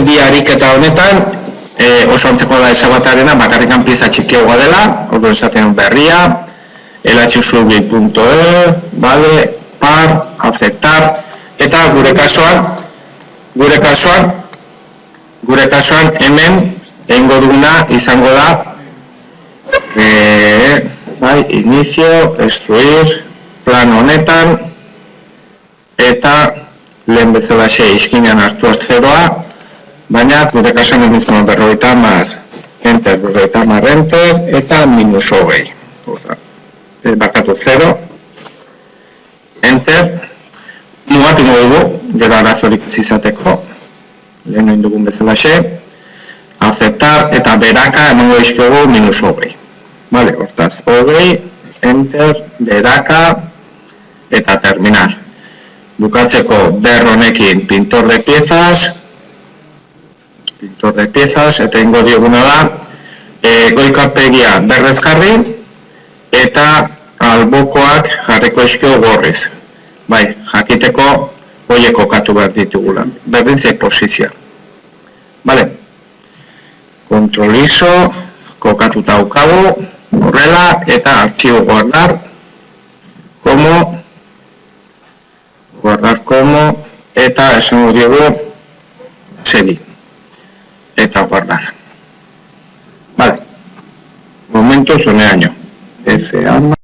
bi ariketa honetan, oso antzeko da esabatarena, bakarrikan pieza txikiagoa dela, ordu esaten berria, lhsub.e, vale, par, aceptar, eta gure kasuan hemen egingo duguna izango da inicio, destruir, plan honetan, eta lehen bezalaxe izkinean hartu zeroa, baina gure kasuan egin berrogeita mar, enter, eta minus hogei. Bakatu 0, enter, mugatu dugu, gero arazorik izateko, lehen egin dugun bezalaxe, aceptar eta beraka emango izkogu minus hogei. Vale, hortaz, hogei, enter, beraka, eta terminar. Bukatzeko ber honekin pintor de piezas, eta ingo dioguna da, goikapegia berrez jarri, eta albokoak jarriko izkio gorriz. Bai, jakiteko hoiek kokatu behar ditugula. Berdin zei posizioa. Vale. Kontrol ISO, kokatuta daukagu, horrela, eta artxibo guardar, como, eta esango diegu, sedi. Eta guardar. Vale. Momento, zoneaño. F-ama.